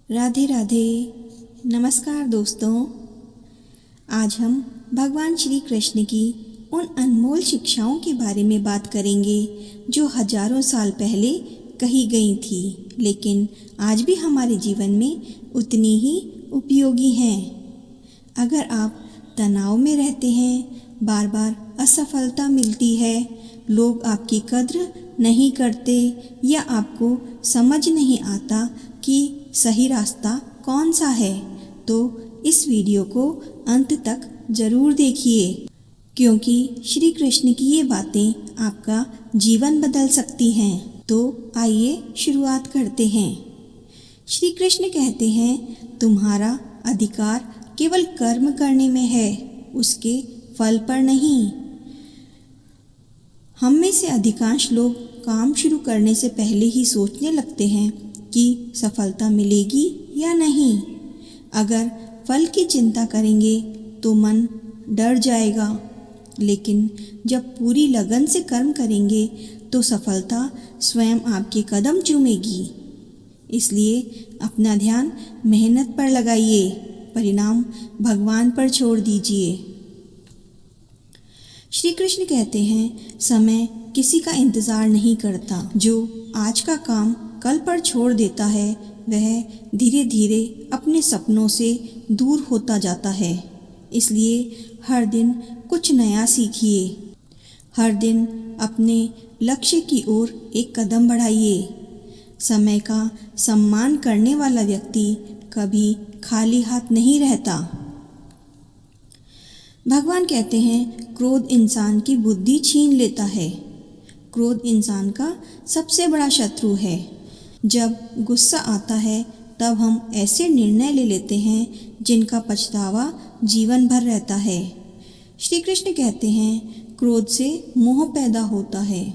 राधे राधे। नमस्कार दोस्तों, आज हम भगवान श्री कृष्ण की उन अनमोल शिक्षाओं के बारे में बात करेंगे जो हजारों साल पहले कही गई थी, लेकिन आज भी हमारे जीवन में उतनी ही उपयोगी हैं। अगर आप तनाव में रहते हैं, बार बार असफलता मिलती है, लोग आपकी कद्र नहीं करते या आपको समझ नहीं आता कि सही रास्ता कौन सा है, तो इस वीडियो को अंत तक ज़रूर देखिए, क्योंकि श्री कृष्ण की ये बातें आपका जीवन बदल सकती हैं। तो आइए शुरुआत करते हैं। श्री कृष्ण कहते हैं, तुम्हारा अधिकार केवल कर्म करने में है, उसके फल पर नहीं। हम में से अधिकांश लोग काम शुरू करने से पहले ही सोचने लगते हैं कि सफलता मिलेगी या नहीं। अगर फल की चिंता करेंगे तो मन डर जाएगा, लेकिन जब पूरी लगन से कर्म करेंगे तो सफलता स्वयं आपके कदम चूमेगी। इसलिए अपना ध्यान मेहनत पर लगाइए, परिणाम भगवान पर छोड़ दीजिए। श्री कृष्ण कहते हैं, समय किसी का इंतज़ार नहीं करता। जो आज का काम कल पर छोड़ देता है, वह धीरे धीरे अपने सपनों से दूर होता जाता है। इसलिए हर दिन कुछ नया सीखिए, हर दिन अपने लक्ष्य की ओर एक कदम बढ़ाइए। समय का सम्मान करने वाला व्यक्ति कभी खाली हाथ नहीं रहता। भगवान कहते हैं, क्रोध इंसान की बुद्धि छीन लेता है। क्रोध इंसान का सबसे बड़ा शत्रु है। जब गुस्सा आता है तब हम ऐसे निर्णय ले लेते हैं जिनका पछतावा जीवन भर रहता है। श्री कृष्ण कहते हैं, क्रोध से मोह पैदा होता है,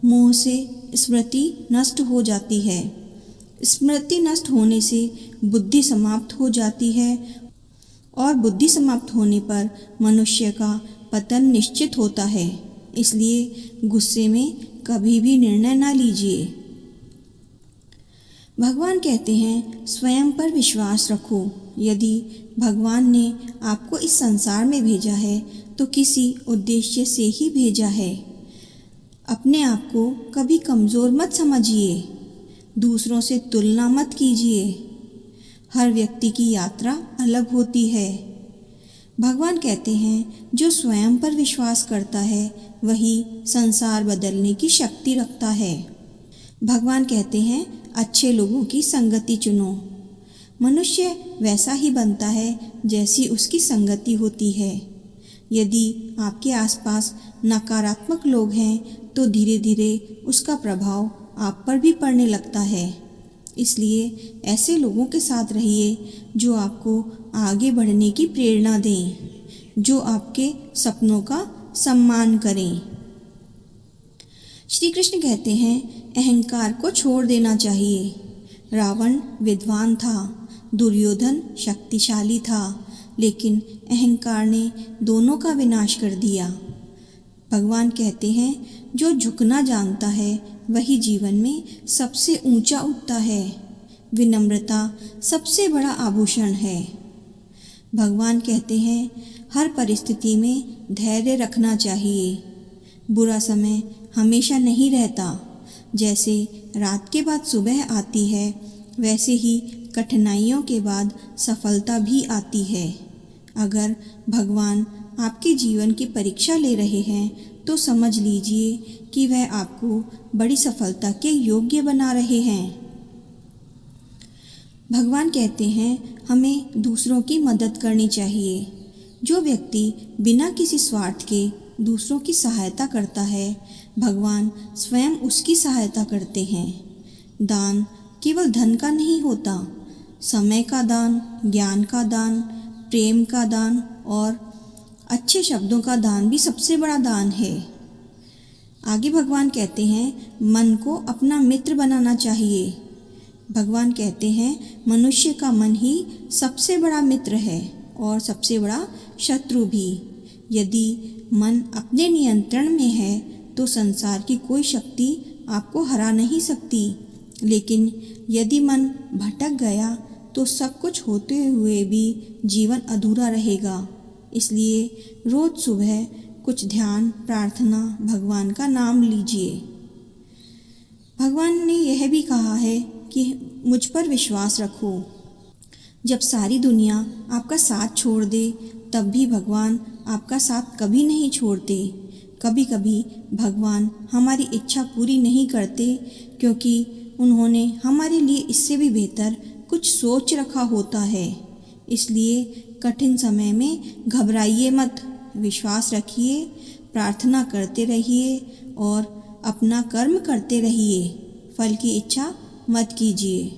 मोह से स्मृति नष्ट हो जाती है, स्मृति नष्ट होने से बुद्धि समाप्त हो जाती है और बुद्धि समाप्त होने पर मनुष्य का पतन निश्चित होता है। इसलिए गुस्से में कभी भी निर्णय ना लीजिए। भगवान कहते हैं, स्वयं पर विश्वास रखो। यदि भगवान ने आपको इस संसार में भेजा है तो किसी उद्देश्य से ही भेजा है। अपने आप को कभी कमज़ोर मत समझिए, दूसरों से तुलना मत कीजिए। हर व्यक्ति की यात्रा अलग होती है। भगवान कहते हैं, जो स्वयं पर विश्वास करता है वही संसार बदलने की शक्ति रखता है। भगवान कहते हैं, अच्छे लोगों की संगति चुनो। मनुष्य वैसा ही बनता है जैसी उसकी संगति होती है। यदि आपके आसपास नकारात्मक लोग हैं तो धीरे धीरे उसका प्रभाव आप पर भी पड़ने लगता है। इसलिए ऐसे लोगों के साथ रहिए जो आपको आगे बढ़ने की प्रेरणा दें, जो आपके सपनों का सम्मान करें। श्री कृष्ण कहते हैं, अहंकार को छोड़ देना चाहिए। रावण विद्वान था, दुर्योधन शक्तिशाली था, लेकिन अहंकार ने दोनों का विनाश कर दिया। भगवान कहते हैं, जो झुकना जानता है वही जीवन में सबसे ऊंचा उठता है। विनम्रता सबसे बड़ा आभूषण है। भगवान कहते हैं, हर परिस्थिति में धैर्य रखना चाहिए। बुरा समय हमेशा नहीं रहता। जैसे रात के बाद सुबह आती है, वैसे ही कठिनाइयों के बाद सफलता भी आती है। अगर भगवान आपके जीवन की परीक्षा ले रहे हैं तो समझ लीजिए कि वह आपको बड़ी सफलता के योग्य बना रहे हैं। भगवान कहते हैं, हमें दूसरों की मदद करनी चाहिए। जो व्यक्ति बिना किसी स्वार्थ के दूसरों की सहायता करता है, भगवान स्वयं उसकी सहायता करते हैं। दान केवल धन का नहीं होता, समय का दान, ज्ञान का दान, प्रेम का दान और अच्छे शब्दों का दान भी सबसे बड़ा दान है। आगे भगवान कहते हैं, मन को अपना मित्र बनाना चाहिए। भगवान कहते हैं, मनुष्य का मन ही सबसे बड़ा मित्र है और सबसे बड़ा शत्रु भी। यदि मन अपने नियंत्रण में है तो संसार की कोई शक्ति आपको हरा नहीं सकती, लेकिन यदि मन भटक गया तो सब कुछ होते हुए भी जीवन अधूरा रहेगा। इसलिए रोज़ सुबह कुछ ध्यान, प्रार्थना, भगवान का नाम लीजिए। भगवान ने यह भी कहा है कि मुझ पर विश्वास रखो। जब सारी दुनिया आपका साथ छोड़ दे तब भी भगवान आपका साथ कभी नहीं छोड़ते। कभी कभी भगवान हमारी इच्छा पूरी नहीं करते क्योंकि उन्होंने हमारे लिए इससे भी बेहतर कुछ सोच रखा होता है। इसलिए कठिन समय में घबराइए मत, विश्वास रखिए, प्रार्थना करते रहिए और अपना कर्म करते रहिए। फल की इच्छा मत कीजिए।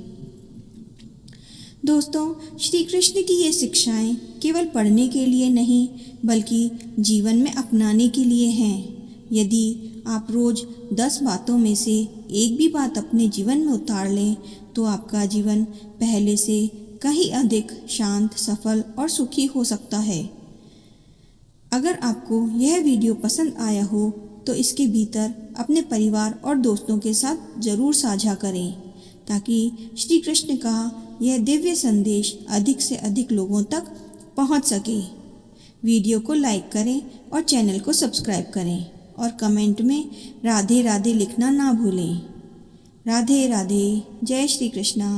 दोस्तों, श्री कृष्ण की ये शिक्षाएं केवल पढ़ने के लिए नहीं बल्कि जीवन में अपनाने के लिए हैं। यदि आप रोज़ 10 बातों में से एक भी बात अपने जीवन में उतार लें तो आपका जीवन पहले से कहीं अधिक शांत, सफल और सुखी हो सकता है। अगर आपको यह वीडियो पसंद आया हो तो इसके भीतर अपने परिवार और दोस्तों के साथ ज़रूर साझा करें ताकि श्री कृष्ण का यह दिव्य संदेश अधिक से अधिक लोगों तक पहुंच सके। वीडियो को लाइक करें और चैनल को सब्सक्राइब करें और कमेंट में राधे राधे लिखना ना भूलें। राधे राधे। जय श्री कृष्णा।